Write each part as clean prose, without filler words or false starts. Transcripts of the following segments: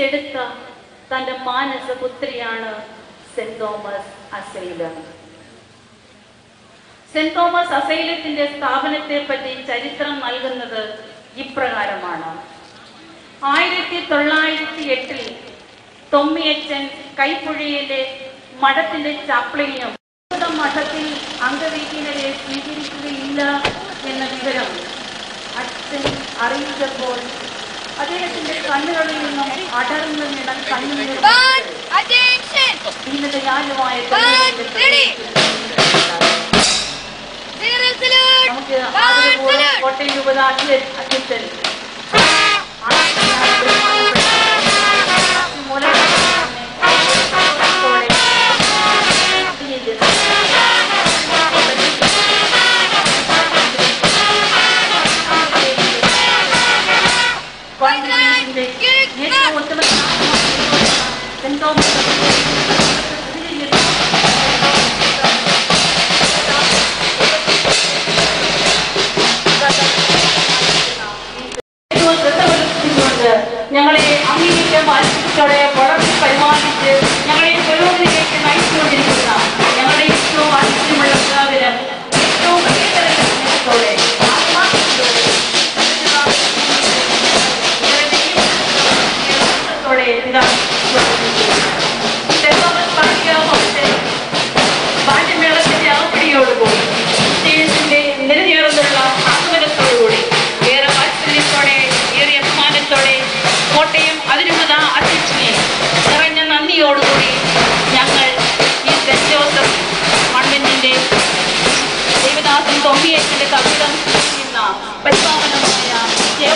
വിളിച്ചെടുത്ത തൻ്റെ മാനസപുത്രിയാണ് Saint Thomas asylum. Saint Thomas അസൈലത്തിന്റെ സ്ഥാപനത്തെ പറ്റി ചരിത്രം നൽകുന്നത് ഇപ്രകാരമാണ്. 1908 തൊമ്മിയച്ചൻ കൈപ്പുഴയിലെ മഠത്തിന്റെ ചാപ്ലിനും മഠത്തിൽ അംഗവിഹീനരെ സ്വീകരിക്കുകയില്ല എന്ന വിവരം അച്ഛൻ അറിയിച്ചപ്പോൾ അദ്ദേഹത്തിന്റെ കണ്ണുകളിൽ നിന്നും അടർന്നു നിടം കണ്ണുനീർ ദീനദയാലുവായ നമുക്ക് കോട്ടയം രൂപത അധ്യക്ഷൻ ഞങ്ങളെ അങ്ങേയറ്റം വാത്സല്യത്തോടെ വളർത്തി പരിപാലിച്ച് ഞങ്ങളെ പുരോഗതിയിലേക്ക് നയിച്ചുകൊണ്ടിരിക്കുന്ന ഞങ്ങളുടെ ഏറ്റവും വാത്സല്യമുള്ള പിതാവിന് ഏറ്റവും സ്നേഹത്തോടെ ബാല്യമേളത്തിന്റെ അവധിയോടുകൂടി സ്റ്റേജിന്റെ നിരനിറന്നുള്ള ആത്മനത്തോടുകൂടി ഏറെ വാത്സല്യത്തോടെ ഏറിയ ബഹുമാനത്തോടെ കോട്ടയം അതിരൂപത അധ്യക്ഷനെ നിറഞ്ഞ നന്ദിയോടുകൂടി ഞങ്ങൾ ഈ സെന്റ് ജോസഫ് കോൺവെന്റിന്റെ ദേവദാസൻ തൊമ്മിയച്ചന്റെ കവിതം ചെയ്യുന്ന പരിപാവനമായ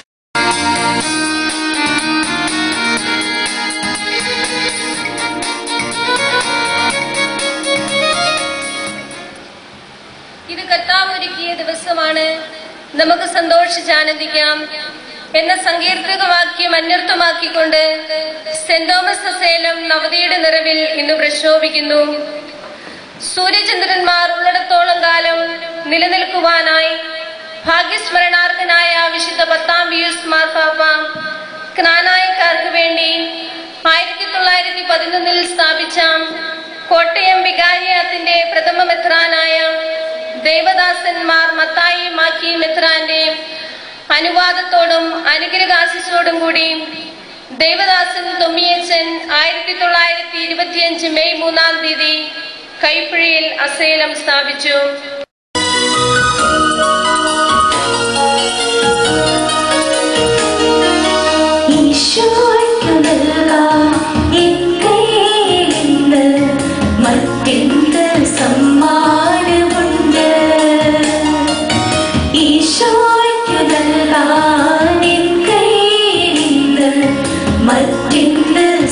ദിവസമാണ്. നമുക്ക് സന്തോഷിച്ചാനന്ദിക്കാം എന്ന സങ്കീർത്തകവാക്യം അന്വർത്ഥമാക്കിക്കൊണ്ട് സെന്റ് തോമസ് അസൈലം നവതിയുടെ നിറവിൽ ഇന്ന് പ്രശോഭിക്കുന്നു. സൂര്യചന്ദ്രന്മാർ ഉള്ളിടത്തോളം കാലം നിലനിൽക്കുവാനായി ഭാഗ്യസ്മരണാർഹനായ വിശുദ്ധ 10-ാം പിയൂസ് മാർപ്പാപ്പ ക്നാനായക്കാർക്ക് വേണ്ടി 1911 സ്ഥാപിച്ച കോട്ടയം വികാരിയാത്തിന്റെ പ്രഥമ മെത്രാനായ ദേവദാസന്മാർ മത്തായി മാക്കി മെത്രാന്റെ അനുവാദത്തോടും അനുഗ്രഹാശിസോടും കൂടി ദേവദാസൻ തൊമ്മിയച്ചൻ 1925 മെയ് 3-ാം തീയതി കൈപ്പുഴയിൽ അസൈലം സ്ഥാപിച്ചു.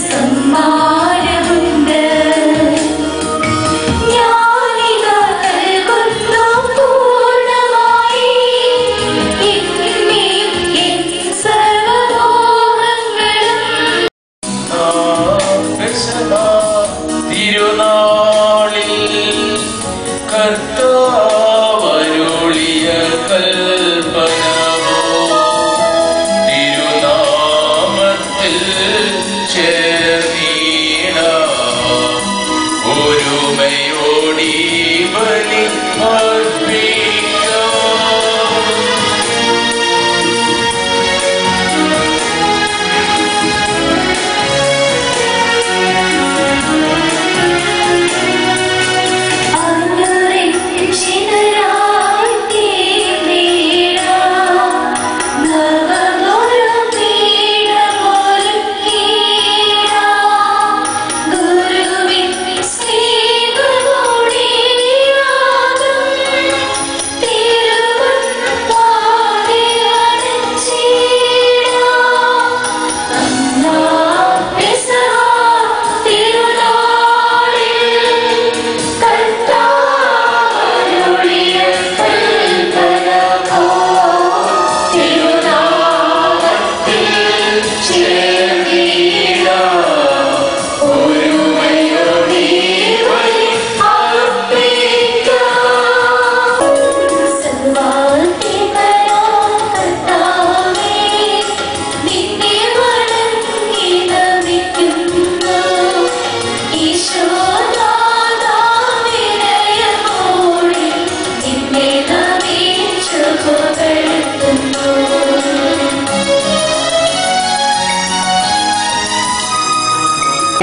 സമ്മാനമുണ്ട് ഞാനിതാ നൽകുന്നു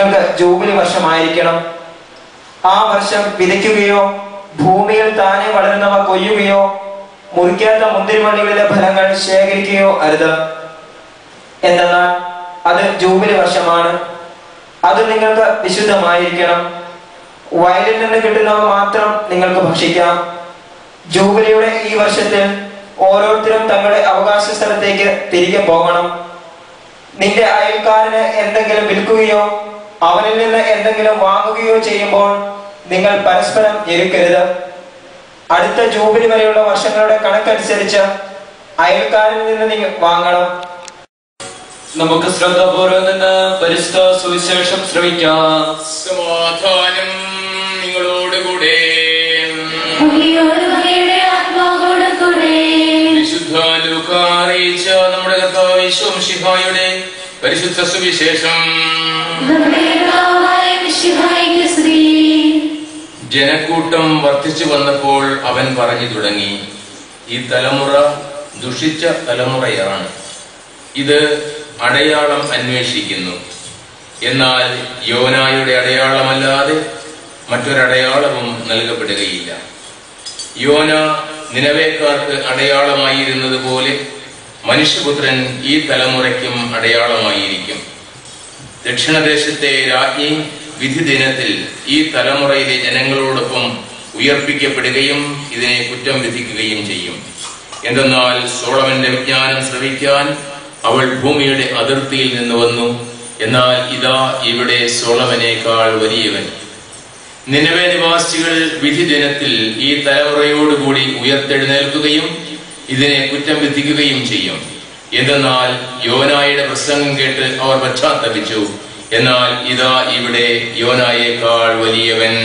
നിങ്ങൾക്ക് ജൂബിലി വർഷമായിരിക്കണം. ആ വർഷം വിതയ്ക്കുകയോ ഭൂമിയിൽ താനെ വളരുന്നവ കൊയ്യുകയോ മുറിക്കാത്ത മുന്തിരിവള്ളികളിലെ ഫലങ്ങൾ ശേഖരിക്കുകയോ അരുത്. എന്തെന്നാൽ അത് ജൂബിലി വർഷമാണ്. അത് നിങ്ങൾക്ക് വിശുദ്ധമായിരിക്കണം. വയലിൽ നിന്ന് കിട്ടുന്നവ മാത്രം നിങ്ങൾക്ക് ഭക്ഷിക്കാം. ജൂബിലിയുടെ ഈ വർഷത്തിൽ ഓരോരുത്തരും തങ്ങളുടെ അവകാശ സ്ഥലത്തേക്ക് തിരികെ പോകണം. നിന്റെ അയൽക്കാരന് എന്തെങ്കിലും വിൽക്കുകയോ അവനിൽ നിന്ന് എന്തെങ്കിലും വാങ്ങുകയോ ചെയ്യുമ്പോൾ നിങ്ങൾ പരസ്പരം ഞെരുക്കരുത്. അടുത്ത ജൂബിലി വരെയുള്ള വർഷങ്ങളുടെ കണക്കനുസരിച്ച് അയൽക്കാരിൽ നിന്ന് നിങ്ങൾ വാങ്ങണം. നമുക്ക് ശ്രദ്ധാപൂർവം നിന്ന് പരിശുദ്ധ സുവിശേഷം ശ്രവിക്കാം. സമാധാനം നിങ്ങളോടുകൂടെ. വിശുദ്ധ ലൂക്കാ അറിയിച്ച നമ്മുടെ കർത്താവ് യേശു മിശിഹായുടെ പരിശുദ്ധ സുവിശേഷം. ജനക്കൂട്ടം വർദ്ധിച്ചു വന്നപ്പോൾ അവൻ പറഞ്ഞു തുടങ്ങി, ഈ തലമുറ ദുഷിച്ച തലമുറയാണ്. ഇത് അടയാളം അന്വേഷിക്കുന്നു. എന്നാൽ യോനായുടെ അടയാളമല്ലാതെ മറ്റൊരടയാളവും നൽകപ്പെടുകയില്ല. യോന നിനവേക്കാർക്ക് അടയാളമായിരുന്നത് പോലെ മനുഷ്യപുത്രൻ ഈ തലമുറയ്ക്കും അടയാളമായിരിക്കും. ദക്ഷിണദേശത്തെ രാജ്ഞി വിധി ദിനത്തിൽ ഈ തലമുറയിലെ ജനങ്ങളോടൊപ്പം ഉയർപ്പിക്കപ്പെടുകയും ഇതിനെ കുറ്റം വിധിക്കുകയും ചെയ്യും. എന്തെന്നാൽ സോളമന്റെ വിജ്ഞാനം ശ്രവിക്കാൻ അവൾ ഭൂമിയുടെ അതിർത്തിയിൽ നിന്ന് വന്നു. എന്നാൽ ഇതാ ഇവിടെ സോളമനേക്കാൾ വലിയവൻ. നിനവേ നിവാസികൾ വിധി ദിനത്തിൽ ഈ തലമുറയോടുകൂടി ഉയർത്തെഴുന്നേൽക്കുകയും ഇതിനെ കുറ്റം വിധിക്കുകയും ചെയ്യും. എന്തെന്നാൽ യോനായുടെ പ്രസംഗം കേട്ട് അവർ പശ്ചാത്തപിച്ചു. എന്നാൽ ഇതാ ഇവിടെ യോനായേക്കാൾ വലിയവൻ.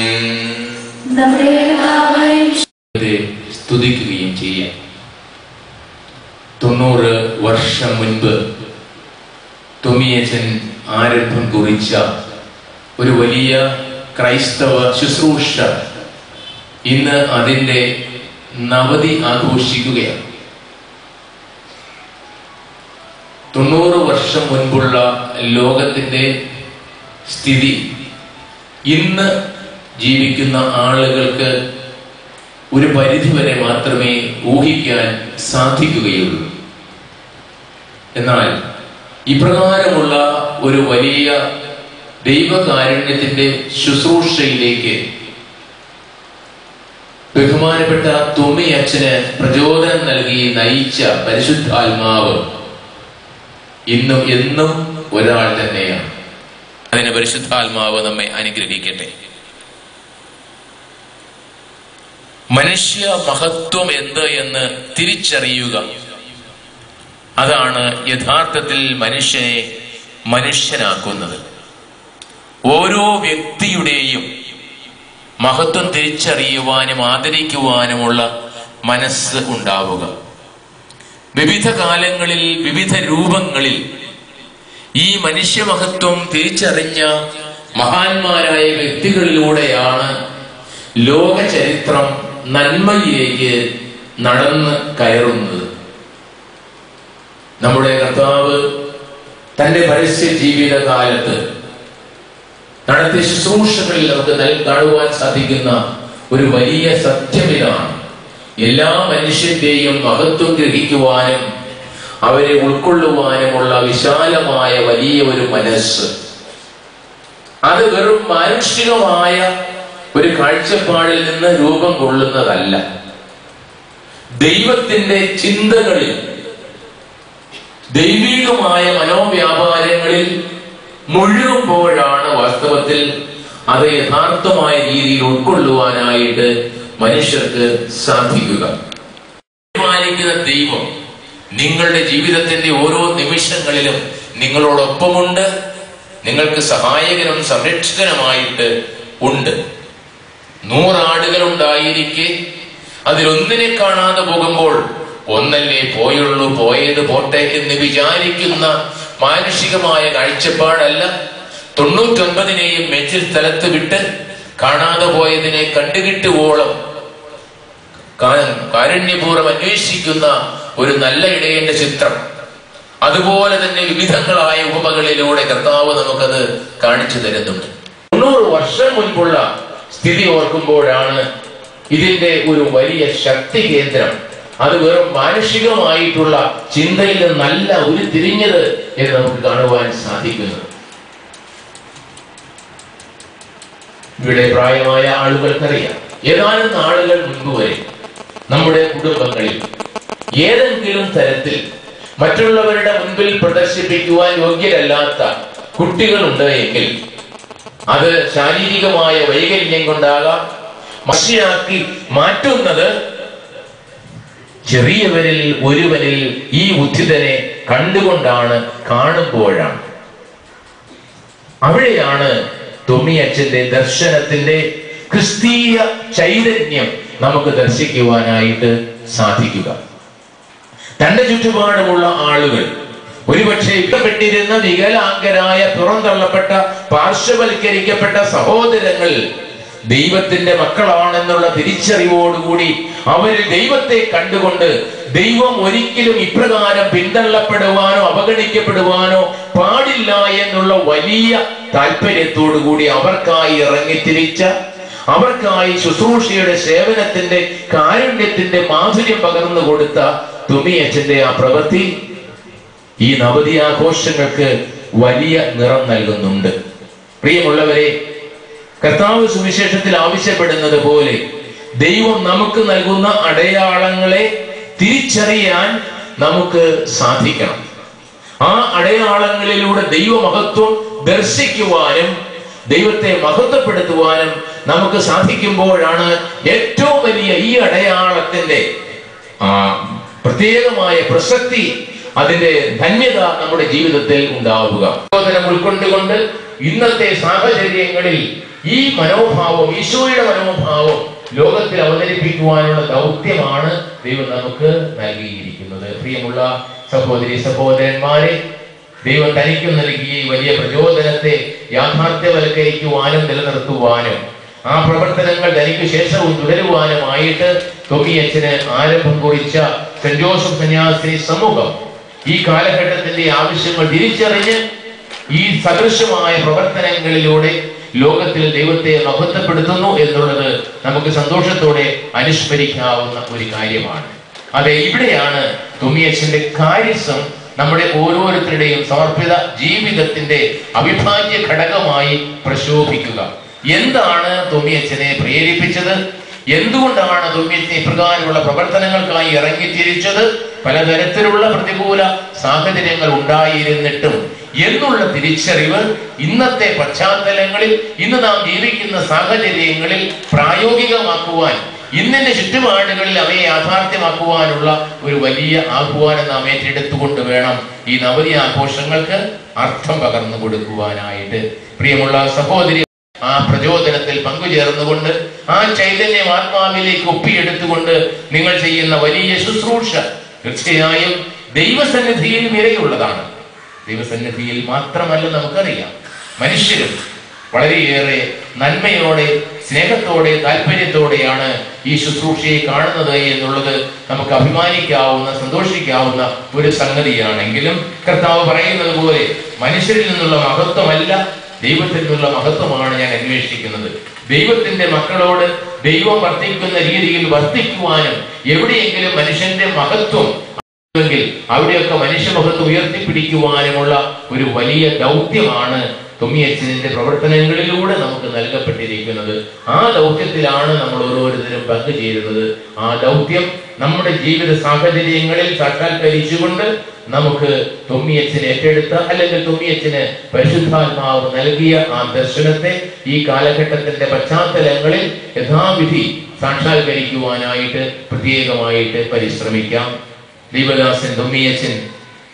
സ്തുതിക്കുകയും ചെയ്യാം. 90 വർഷം മുൻപ് തൊമിയച്ചൻ ആരംഭം കുറിച്ച ഒരു വലിയ ക്രൈസ്തവ ശുശ്രൂഷ ഇന്ന് അതിൻ്റെ നവതി ആഘോഷിക്കുകയാണ്. 90 വർഷം മുൻപുള്ള ലോകത്തിൻ്റെ സ്ഥിതി ഇന്ന് ജീവിക്കുന്ന ആളുകൾക്ക് ഒരു പരിധിവരെ മാത്രമേ ഊഹിക്കാൻ സാധിക്കുകയുള്ളൂ. എന്നാൽ ഇപ്രകാരമുള്ള ഒരു വലിയ ദൈവകാരുണ്യത്തിന്റെ ശുശ്രൂഷയിലേക്ക് ബഹുമാനപ്പെട്ട തുമ്മി അച്ഛന് പ്രചോദനം നൽകി നയിച്ച പരിശുദ്ധാത്മാവ് ഇന്നും എന്നും ഒരാൾ തന്നെയാണ്. അതിന് പരിശുദ്ധാത്മാവ് നമ്മെ അനുഗ്രഹിക്കട്ടെ. മനുഷ്യ മഹത്വം എന്ത് എന്ന് തിരിച്ചറിയുക, അതാണ് യഥാർത്ഥത്തിൽ മനുഷ്യനെ മനുഷ്യനാക്കുന്നത്. ഓരോ വ്യക്തിയുടെയും മഹത്വം തിരിച്ചറിയുവാനും ആദരിക്കുവാനുമുള്ള മനസ്സ് ഉണ്ടാവുക. വിവിധ കാലങ്ങളിൽ വിവിധ രൂപങ്ങളിൽ ഈ മനുഷ്യമഹത്വം തിരിച്ചറിഞ്ഞ മഹാന്മാരായ വ്യക്തികളിലൂടെയാണ് ലോക ചരിത്രം നന്മയിലേക്ക് നടന്ന് കയറുന്നത്. നമ്മുടെ കർത്താവ് തന്റെ പരസ്യ ജീവിതകാലത്ത് നടത്തിയ ശുശ്രൂഷകളിൽ നമുക്ക് കാണുവാൻ സാധിക്കുന്ന ഒരു വലിയ സത്യമിതാണ്. എല്ലാ മനുഷ്യന്റെയും മഹത്വം ഗ്രഹിക്കുവാനും അവരെ ഉൾക്കൊള്ളുവാനുമുള്ള വിശാലമായ വലിയ ഒരു മനസ്സ്. അത് വെറും മാനുഷികമായ ഒരു കാഴ്ചപ്പാടിൽ നിന്ന് രൂപം കൊള്ളുന്നതല്ല. ദൈവത്തിന്റെ ചിന്തകളിൽ, ദൈവികമായ മനോവ്യാപാരങ്ങളിൽ മുഴുകുമ്പോഴാണ് വാസ്തവത്തിൽ അത് യഥാർത്ഥമായ രീതിയിൽ ഉൾക്കൊള്ളുവാനായിട്ട് മനുഷ്യർക്ക് സാധിക്കുക. പരിപാലിക്കുന്ന ദൈവം നിങ്ങളുടെ ജീവിതത്തിന്റെ ഓരോ നിമിഷങ്ങളിലും നിങ്ങളോടൊപ്പമുണ്ട്, നിങ്ങൾക്ക് സഹായകനും സംരക്ഷകനുമായിട്ട് ഉണ്ട്. 100 ആടുകൾ ഉണ്ടായിരിക്കെ അതിലൊന്നിനെ കാണാതെ പോകുമ്പോൾ ഒന്നല്ലേ പോയുള്ളൂ, പോയത് പോട്ടെ എന്ന് വിചാരിക്കുന്ന മാനുഷികമായ കാഴ്ചപ്പാടല്ല. 99നെയും മെച്ചിൽ സ്ഥലത്ത് വിട്ട് കാണാതെ പോയതിനെ കണ്ടുകിട്ടുവോളം കാരുണ്യപൂർവ്വം അന്വേഷിക്കുന്ന ഒരു നല്ല ഇടയന്റെ ചിത്രം. അതുപോലെ തന്നെ വിവിധങ്ങളായ ഉപമകളിലൂടെ കർത്താവ് നമുക്കത് കാണിച്ചു തരുന്നുണ്ട്. 300 വർഷം മുൻപുള്ള സ്ഥിതി ഓർക്കുമ്പോഴാണ് ഇതിന്റെ ഒരു വലിയ ശക്തി കേന്ദ്രം, അത് വെറും മാനുഷികമായിട്ടുള്ള ചിന്തയിൽ നിന്നല്ല ഉരുത്തിരിഞ്ഞത് എന്ന് നമുക്ക് കാണുവാൻ സാധിക്കുന്നത്. ഇവിടെ പ്രായമായ ആളുകൾക്കറിയാം, ഏതാനും നാളുകൾ മുൻപ് വരെ നമ്മുടെ കുടുംബങ്ങളിൽ ഏതെങ്കിലും തരത്തിൽ മറ്റുള്ളവരുടെ മുൻപിൽ പ്രദർശിപ്പിക്കുവാൻ യോഗ്യരല്ലാത്ത കുട്ടികളുണ്ട് എങ്കിൽ അത് ശാരീരികമായ വൈകല്യം കൊണ്ടാകാം. മനുഷ്യനാക്കി മാറ്റുന്നത് ചെറിയവരിൽ ഒരുവനിൽ ഈ ഉദ്ധിതനെ കണ്ടുകൊണ്ടാണ്, കാണുമ്പോഴാണ്. അവിടെയാണ് തൊമ്മിയച്ഛന്റെ ദർശനത്തിന്റെ ക്രിസ്തീയ ചൈതന്യം നമുക്ക് ദർശിക്കുവാനായിട്ട് സാധിക്കുക. തന്റെ ചുറ്റുപാടുമുള്ള ആളുകൾ, ഒരുപക്ഷെ ഇഷ്ടപ്പെട്ടിരുന്ന വികലാംഗരായ പുറന്തള്ളപ്പെട്ട പാർശ്വവൽക്കരിക്കപ്പെട്ട സഹോദരങ്ങൾ ദൈവത്തിന്റെ മക്കളാണെന്നുള്ള തിരിച്ചറിവോടുകൂടി അവരിൽ ദൈവത്തെ കണ്ടുകൊണ്ട് ദൈവം ഒരിക്കലും ഇപ്രകാരം പിന്തള്ളപ്പെടുവാനോ അവഗണിക്കപ്പെടുവാനോ പാടില്ല എന്നുള്ള വലിയ താല്പര്യത്തോടുകൂടി അവർക്കായി ഇറങ്ങിത്തിരിച്ച, അവർക്കായി ശുശ്രൂഷയുടെ സേവനത്തിന്റെ കാരുണ്യത്തിന്റെ മാധുര്യം പകർന്നു കൊടുത്ത തൊമ്മിയച്ഛന്റെ ആ പ്രവൃത്തി ഈ നവതി ആഘോഷങ്ങൾക്ക് വലിയ നിറം നൽകുന്നുണ്ട്. പ്രിയമുള്ളവരെ, കർത്താവ് സുവിശേഷത്തിൽ ആവശ്യപ്പെടുന്നത് പോലെ ദൈവം നമുക്ക് നൽകുന്ന അടയാളങ്ങളെ തിരിച്ചറിയാൻ നമുക്ക് സാധിക്കണം. ആ അടയാളങ്ങളിലൂടെ ദൈവമഹത്വം ദർശിക്കുവാനും ദൈവത്തെ മഹത്വപ്പെടുത്തുവാനും നമുക്ക് സാധിക്കുമ്പോഴാണ് ഏറ്റവും വലിയ ഈ അടയാളത്തിന്റെ പ്രത്യേകമായ പ്രസക്തി, അതിന്റെ ധന്യത നമ്മുടെ ജീവിതത്തിൽ ഉണ്ടാവുക. പ്രചോദനം ഉൾക്കൊണ്ടുകൊണ്ട് ഇന്നത്തെ സാഹചര്യങ്ങളിൽ ഈ മനോഭാവം, ഈശോയുടെ മനോഭാവം ലോകത്തിൽ അവതരിപ്പിക്കുവാനുള്ള ദൗത്യമാണ് ദൈവം നമുക്ക് നൽകിയിരിക്കുന്നത്. പ്രിയമുള്ള സഹോദരി സഹോദരന്മാരെ, ദൈവം തനിക്ക് നൽകിയ ഈ വലിയ പ്രചോദനത്തെ യാഥാർത്ഥ്യവൽക്കരിക്കുവാനും നിലനിർത്തുവാനും ആ പ്രവർത്തനങ്ങൾ തനിക്ക് ശേഷവും തുടരുവാനുമായിട്ട് തൊമ്മിയച്ഛന് ആരംഭം കുറിച്ച സെന്റ് ജോസഫ് സന്യാസിനി സമൂഹം ഈ കാലഘട്ടത്തിന്റെ ആവശ്യങ്ങൾ തിരിച്ചറിഞ്ഞ് ഈ സദൃശമായ പ്രവർത്തനങ്ങളിലൂടെ ലോകത്തിൽ ദൈവത്തെ മഹത്വപ്പെടുത്തുന്നു എന്നുള്ളത് നമുക്ക് സന്തോഷത്തോടെ അനുസ്മരിക്കാവുന്ന ഒരു കാര്യമാണ്. അതെ, ഇവിടെയാണ് തൊമ്മിയച്ഛന്റെ കാര്യസം നമ്മുടെ ഓരോരുത്തരുടെയും സമർപ്പിത ജീവിതത്തിന്റെ അവിഭാജ്യ ഘടകമായി പ്രശോഭിക്കുക. എന്താണ് തൊമ്മിയച്ഛനെ പ്രേരിപ്പിച്ചത്? എന്തുകൊണ്ടാണ് തൊമ്മിയച്ഛൻ ഇപ്രകാരമുള്ള പ്രവർത്തനങ്ങൾക്കായി ഇറങ്ങിത്തിരിച്ചത്? പലതരത്തിലുള്ള പ്രതികൂല സാഹചര്യങ്ങൾ ഉണ്ടായിരുന്നിട്ടും എന്നുള്ള തിരിച്ചറിവ് ഇന്നത്തെ പശ്ചാത്തലങ്ങളിൽ, ഇന്ന് നാം ജീവിക്കുന്ന സാഹചര്യങ്ങളിൽ പ്രായോഗികമാക്കുവാൻ, ഇന്നിന്റെ ചുറ്റുപാടുകളിൽ അവയെ യാഥാർത്ഥ്യമാക്കുവാനുള്ള ഒരു വലിയ ആഹ്വാനം നാം ഏറ്റെടുത്തുകൊണ്ട് വേണം ഈ നവതി ആഘോഷങ്ങൾക്ക് അർത്ഥം പകർന്നു കൊടുക്കുവാനായിട്ട്. പ്രിയമുള്ള സഹോദരി, ആ പ്രചോദനത്തിൽ പങ്കുചേർന്നുകൊണ്ട് ആ ചൈതന്യം ആത്മാവിലേക്ക് ഒപ്പിയെടുത്തുകൊണ്ട് നിങ്ങൾ ചെയ്യുന്ന വലിയ ശുശ്രൂഷ തീർച്ചയായും ദൈവസന്നിധിയിൽ വിലയുള്ളതാണ്. ദൈവസന്നിധിയിൽ മാത്രമല്ല, നമുക്കറിയാം മനുഷ്യരും വളരെയേറെ നന്മയോടെ, സ്നേഹത്തോടെ, താല്പര്യത്തോടെയാണ് ഈ ശുശ്രൂഷയെ കാണുന്നത് എന്നുള്ളത് നമുക്ക് അഭിമാനിക്കാവുന്ന, സന്തോഷിക്കാവുന്ന ഒരു സംഗതിയാണെങ്കിലും കർത്താവ് പറയുന്നത് പോലെ മനുഷ്യരിൽ നിന്നുള്ള മഹത്വമല്ല, ദൈവത്തിൽ നിന്നുള്ള മഹത്വമാണ് ഞാൻ അന്വേഷിക്കുന്നത്. ദൈവത്തിന്റെ മക്കളോട് ദൈവം വർത്തിക്കുന്ന രീതിയിൽ വർത്തിക്കുവാനും എവിടെയെങ്കിലും മനുഷ്യന്റെ മഹത്വം െങ്കിൽ അവിടെയൊക്കെ മനുഷ്യമഹത്വം ഉയർത്തിപ്പിടിക്കുവാനുമുള്ള ഒരു വലിയ ദൗത്യമാണ് തൊമ്മിയച്ഛന്റെ പ്രവർത്തനങ്ങളിലൂടെ നമുക്ക് നൽകപ്പെട്ടിരിക്കുന്നത്. ആ ദൗത്യത്തിലാണ് നമ്മൾ ഓരോരുത്തരും പങ്കുചേരുന്നത്. ആ ദൗത്യം നമ്മുടെ ജീവിത സാഹചര്യങ്ങളിൽ സാക്ഷാത്കരിച്ചുകൊണ്ട് നമുക്ക് തൊമ്മിയച്ഛന് ഏറ്റെടുത്ത, അല്ലെങ്കിൽ തൊമ്മിയച്ഛന് പരിശുദ്ധാത്മാവ് നൽകിയ ആ ദർശനത്തെ ഈ കാലഘട്ടത്തിന്റെ പശ്ചാത്തലങ്ങളിൽ യഥാവിധി സാക്ഷാത്കരിക്കുവാനായിട്ട് പ്രത്യേകമായിട്ട് പരിശ്രമിക്കാം. ദൈവദാസൻ തൊമ്മിയച്ഛൻ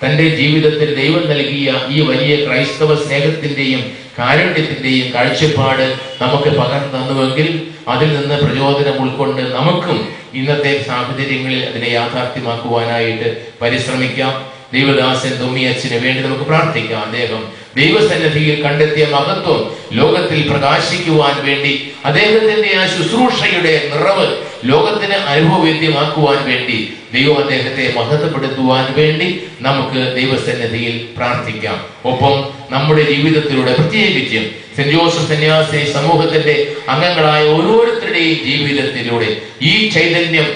തന്റെ ജീവിതത്തിൽ ദൈവം നൽകിയ ഈ വലിയ ക്രൈസ്തവ സ്നേഹത്തിന്റെയും കാരുണ്യത്തിന്റെയും കാഴ്ചപ്പാട് നമുക്ക് പകർന്നു തന്നുവെങ്കിൽ അതിൽ നിന്ന് പ്രചോദനം ഉൾക്കൊണ്ട് നമുക്കും ഇന്നത്തെ സാഹചര്യങ്ങളിൽ അതിനെ യാഥാർത്ഥ്യമാക്കുവാനായിട്ട് പരിശ്രമിക്കാം. ദൈവദാസൻ തൊമ്മിയച്ഛന് വേണ്ടി നമുക്ക് പ്രാർത്ഥിക്കാം. അദ്ദേഹം ദൈവസന്നിധിയിൽ കണ്ടെത്തിയ മഹത്വം ലോകത്തിൽ പ്രകാശിക്കുവാൻ വേണ്ടി അദ്ദേഹത്തിന്റെ ആ ശുശ്രൂഷയുടെ നിറവ് ലോകത്തിന് അനുഭവവേദ്യമാക്കുവാൻ വേണ്ടി ദൈവം അദ്ദേഹത്തെ മഹത്വപ്പെടുത്തുവാൻ വേണ്ടി നമുക്ക് ദൈവസന്നിധിയിൽ പ്രാർത്ഥിക്കാം. ഒപ്പം നമ്മുടെ ജീവിതത്തിലൂടെ പ്രത്യേകിച്ചും സെന്റ് ജോസഫ് സന്യാസി സമൂഹത്തിന്റെ അംഗങ്ങളായ ഓരോരുത്തരുടെയും ജീവിതത്തിലൂടെ ഈ ചൈതന്യം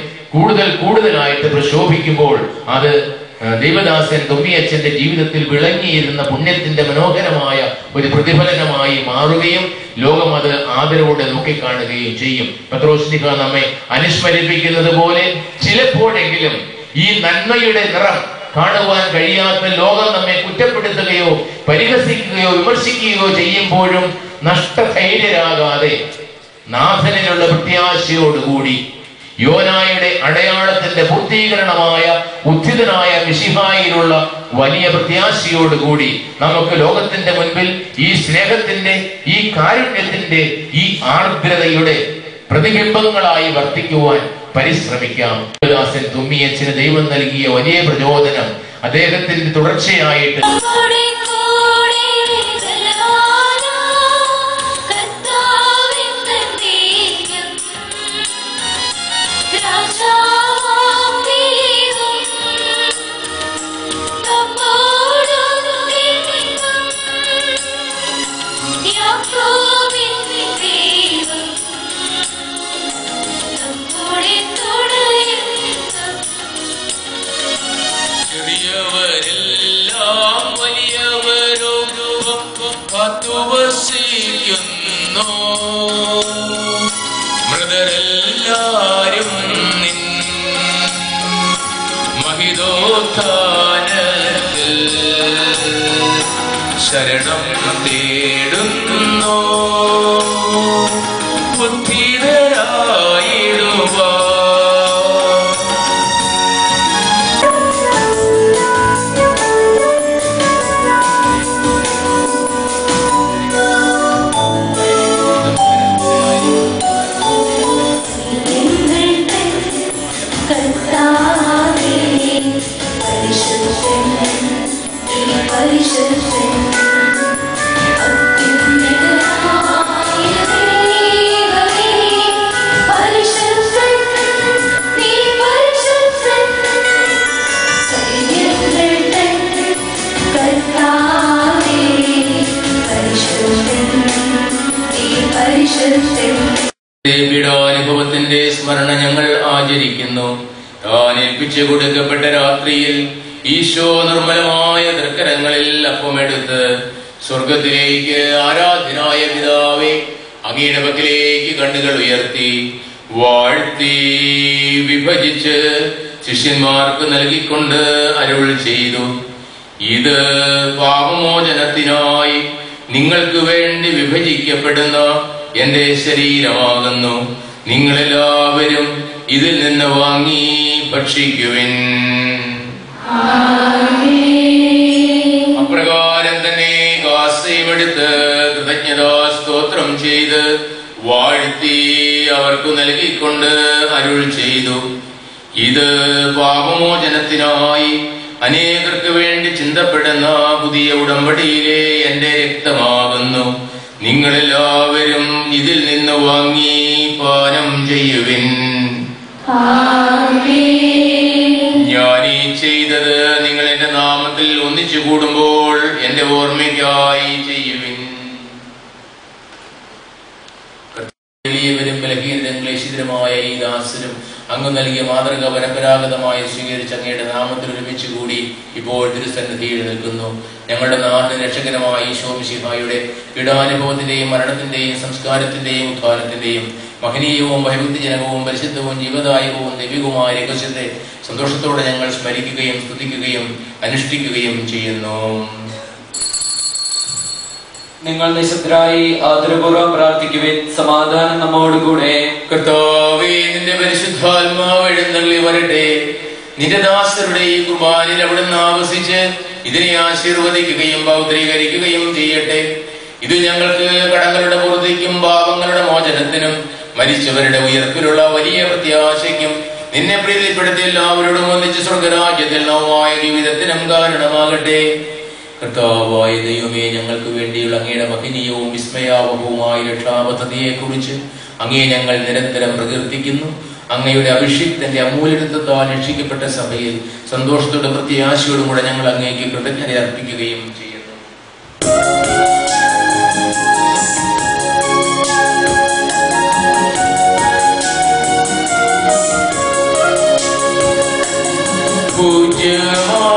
കൂടുതലായിട്ട് പ്രശോഭിക്കുമ്പോൾ അത് ദൈവദാസൻ തൊമ്മിയച്ഛന്റെ ജീവിതത്തിൽ വിളങ്ങിയിരുന്ന പുണ്യത്തിന്റെ മനോഹരമായ ഒരു പ്രതിഫലനമായി മാറുകയും ലോകം അത് ആദരവോടെ നോക്കിക്കാണുകയും ചെയ്യും. പത്രോസ്ലിഹ നമ്മെ അനുസ്മരിപ്പിക്കുന്നത് പോലെ ചിലപ്പോഴെങ്കിലും ഈ നന്മയുടെ നിറം കാണുവാൻ കഴിയാത്ത ലോകം നമ്മെ കുറ്റപ്പെടുത്തുകയോ പരിഹസിക്കുകയോ വിമർശിക്കുകയോ ചെയ്യുമ്പോഴും നഷ്ടധൈര്യരാകാതെ നാഥനിലുള്ള പ്രത്യാശയോടുകൂടി യോനായുടെ അടയാളത്തിന്റെ പൂർത്തീകരണമായ ഉദ്ധിതനായ മിശിഹായിലുള്ള വലിയ പ്രത്യാശയോടുകൂടി നമുക്ക് ലോകത്തിന്റെ മുൻപിൽ ഈ സ്നേഹത്തിന്റെ, ഈ കാരുണ്യത്തിന്റെ, ഈ ആർദ്രതയുടെ പ്രതിബിംബങ്ങളായി വർത്തിക്കുവാൻ പരിശ്രമിക്കാം. ദാസൻ തുമ്മിയച്ഛന് ദൈവം നൽകിയ വലിയ പ്രചോദനം അദ്ദേഹത്തിന്റെ തുടർച്ചയായിട്ട് മൃതരെല്ലാരും നിൻ മഹിതോത്ഥാനത്തിൽ ശരണം തേടുന്നു ബുദ്ധിതരായിടുവാ. പീഡാനുഭവത്തിന്റെ സ്മരണ ഞങ്ങൾ ആചരിക്കുന്നു. താൻ ഏൽപ്പിച്ചു കൊടുക്കപ്പെട്ട രാത്രിയിൽ ഈശോ നിർമ്മലമായ തൃക്കരങ്ങളിൽ അപ്പമെടുത്ത് സ്വർഗത്തിലേക്ക് ആരാധനായ പിതാവേ അങ്ങയുടെ പക്കലേക്ക് കണ്ണുകൾ ഉയർത്തി വാഴ്ത്തി വിഭജിച്ച് ശിഷ്യന്മാർക്ക് നൽകിക്കൊണ്ട് അരുൾ ചെയ്തു, ഇത് പാപമോചനത്തിനായി നിങ്ങൾക്ക് വേണ്ടി വിഭജിക്കപ്പെടുന്ന എന്റെ ശരീരമാകുന്നു. നിങ്ങളെല്ലാവരും ഇതിൽ നിന്ന് വാങ്ങി ഭക്ഷിക്കുവിൻ. അപ്രകാരം തന്നെ കാസയുമെടുത്ത് കൃതജ്ഞതാ സ്തോത്രം ചെയ്ത് വാഴ്ത്തി അവർക്ക് നൽകിക്കൊണ്ട് അരുൾ ചെയ്തു, ഇത് പാപമോചനത്തിനായി അനേകർക്ക് വേണ്ടി ചിന്തപ്പെടുന്ന പുതിയ ഉടമ്പടിയിലെ എന്റെ രക്തമാകുന്നു. നിങ്ങളെല്ലാവരും ഇതിൽ നിന്ന് വാങ്ങി പാനം ചെയ്യുവിൻ. ഞാനീ ചെയ്തത് നിങ്ങൾ എന്റെ നാമത്തിൽ ഒന്നിച്ചു കൂടുമ്പോൾ എന്റെ ഓർമ്മയ്ക്കായി ചെയ്യുവിൻ. വലിയവരും ബലഹീനരും ക്ലേശിതരുമായ ഈ ദാസനും അങ്ങ് നൽകിയ മാതൃക പരമ്പരാഗതമായി സ്വീകരിച്ച് അങ്ങയുടെ നാമത്തിൽ ഒരുമിച്ച് കൂടി ഇപ്പോൾ തിരുസന്നിധിയിൽ നിൽക്കുന്നു. ഞങ്ങളുടെ നാടിന് രക്ഷകരമായ ഈശോ മിശിഹായുടെ പീഡാനുഭവത്തിന്റെയും മരണത്തിന്റെയും സംസ്കാരത്തിന്റെയും ഉത്ഥാനത്തിന്റെയും മഹനീയവും ഭയഭക്തിജനകവും പരിശുദ്ധവും ജീവദായകവും ദൈവികവുമായ രഹസ്യത്തെ സന്തോഷത്തോടെ ഞങ്ങൾ സ്മരിക്കുകയും സ്തുതിക്കുകയും അനുഷ്ഠിക്കുകയും ചെയ്യുന്നു. നിങ്ങൾ നിശബ്ദരായി ആദരപൂർവ്വം പ്രാർത്ഥിക്കുവിൻ. സമാധാനം നമ്മോടുകൂടെ. കർത്താവേ, നിന്റെ പരിശുദ്ധാത്മാവ് എഴുന്നള്ളി വരട്ടെ. നിന്റെ ദാസരുടെ ഈ കുർബാനിൽ അവിടുന്ന് ആവസിച്ച് ഇതിനെ ആശീർവദിക്കുകയും പൗത്രീകരിക്കുകയും ചെയ്യട്ടെ. ഇത് ഞങ്ങൾക്ക് കടങ്ങളുടെ പൂർത്തിക്കും പാപങ്ങളുടെ മോചനത്തിനും മരിച്ചവരുടെ ഉയർപ്പിലുള്ള വലിയ പ്രത്യാശയ്ക്കും നിന്നെ പ്രീതിപ്പെടുത്തി എല്ലാവരോടും ഒന്നിച്ച് സ്വർഗരാജ്യത്തിൽ നവമായ ജീവിതത്തിനും കാരണമാകട്ടെ. കർത്താവായ ദൈവമേ, ഞങ്ങൾക്ക് വേണ്ടിയുള്ള അങ്ങയുടെ മഹനീയവും വിസ്മയാവഹവുമായ രക്ഷാപദ്ധതിയെ കുറിച്ച് അങ്ങേ ഞങ്ങൾ നിരന്തരം പ്രകീർത്തിക്കുന്നു. അങ്ങയുടെ അഭിഷിക്തന്റെ അമൂല്യത്വത്താൽ രക്ഷിക്കപ്പെട്ട സഭയിൽ സന്തോഷത്തോടും പ്രത്യാശയോടും കൂടെ ഞങ്ങൾ അങ്ങേക്ക് കൃതജ്ഞത അർപ്പിക്കുകയും ചെയ്യുന്നു.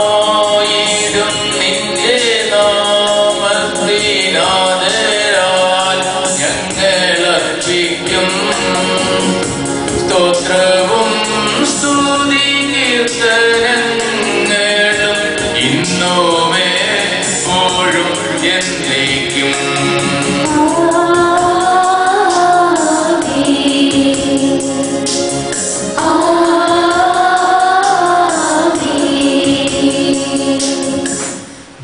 പൂജ്യമായിടും നിന്റെ നാമത്തിനാദരാൽ ഞങ്ങൾ അർപ്പിക്കും സ്തോത്രവും സ്തുതി കീർത്തനങ്ങളും ഇന്നുമേ എപ്പോഴും എന്നേക്കും.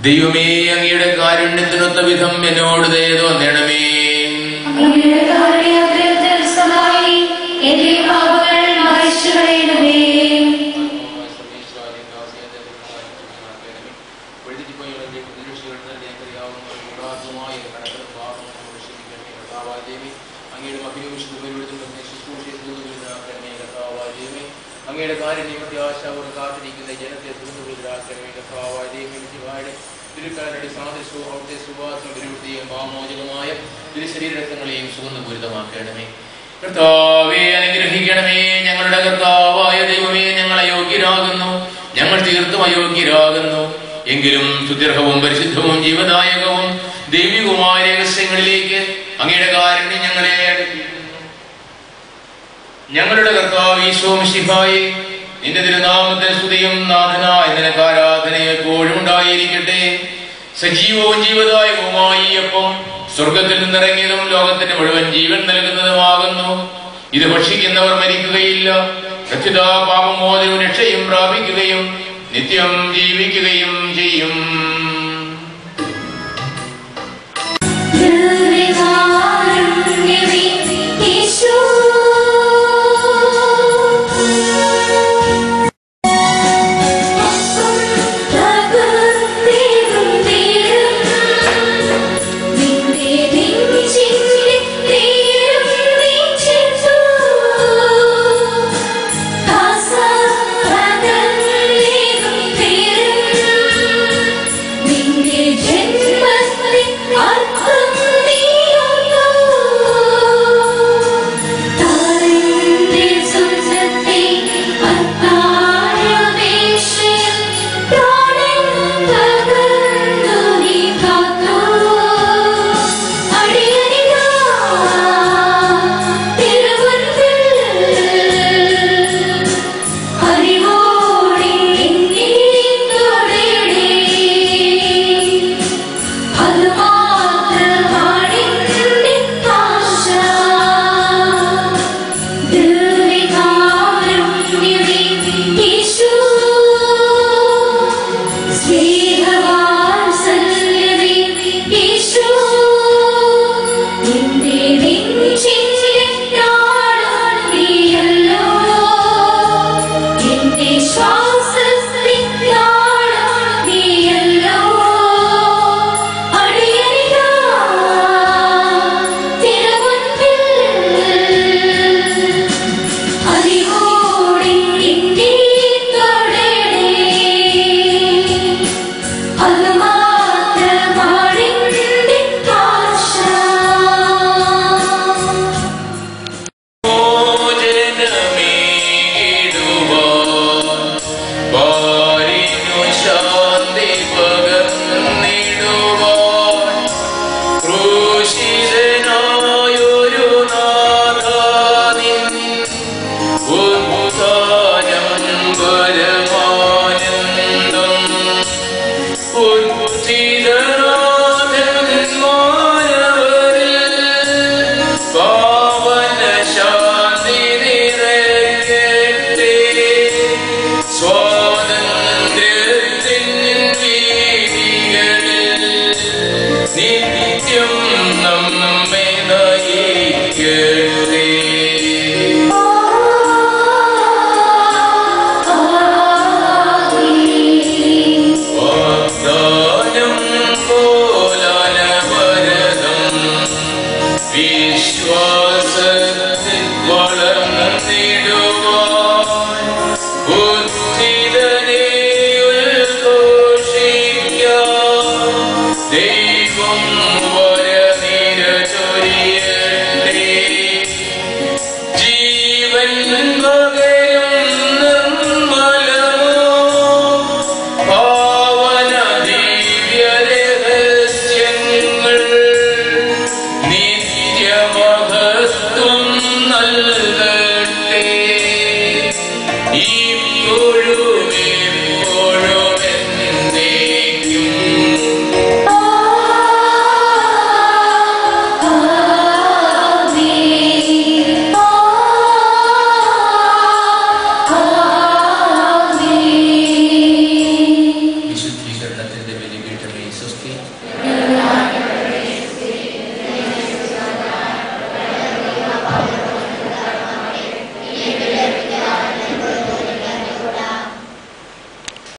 ദൈവമേ, അങ്ങയുടെ കാരുണ്യത്തിനൊത്ത വിധം എന്നോട് ദയ തോന്നണമേ. അങ്ങയുടെ കാരുണ്യമത്തെ ആശാവോട് കാത്തിരിക്കുന്ന ജനത്തെ തിരുക്കാരുടെ സാദൃശ്യവും അവിടുത്തെ സുവാസന വിരുദ്ധിയും ഭാമോചകമായ തിരുശരീരങ്ങളെയും സുഗന്ധപൂരിതമാക്കണമേ. കർത്താവേ, അനുഗ്രഹിക്കണമേ. ഞങ്ങളുടെ കർത്താവായ ദൈവമേ, ഞങ്ങൾ അയോഗ്യരാകുന്നു, ഞങ്ങൾ തീർത്തും അയോഗ്യരാകുന്നു. എങ്കിലും സുദീർഘവും പരിശുദ്ധവും ജീവദായകവും ദൈവികവുമായ രഹസ്യങ്ങളിലേക്ക് അങ്ങയുടെ കാരുണ്യം ഞങ്ങളെ അടുപ്പിക്കുന്നു. ഞങ്ങളുടെ കർത്താവ് ഈശോ മിശിഹായേ, നിന്റെ തിരുനാമത്തിന് സ്തുതിയും നാഥനായ നിനക്ക് ആരാധനയും എപ്പോഴും ഉണ്ടായിരിക്കട്ടെ. സജീവവും ജീവദായകവുമായി അപ്പം സ്വർഗത്തിൽ നിന്നിറങ്ങിയതും ലോകത്തിന് മുഴുവൻ ജീവൻ നൽകുന്നതുമാകുന്നു. ഇത് ഭക്ഷിക്കുന്നവർ മരിക്കുകയില്ല, രക്ഷിതാ പാപമോചനവും രക്ഷയും പ്രാപിക്കുകയും നിത്യം ജീവിക്കുകയും ചെയ്യും. ും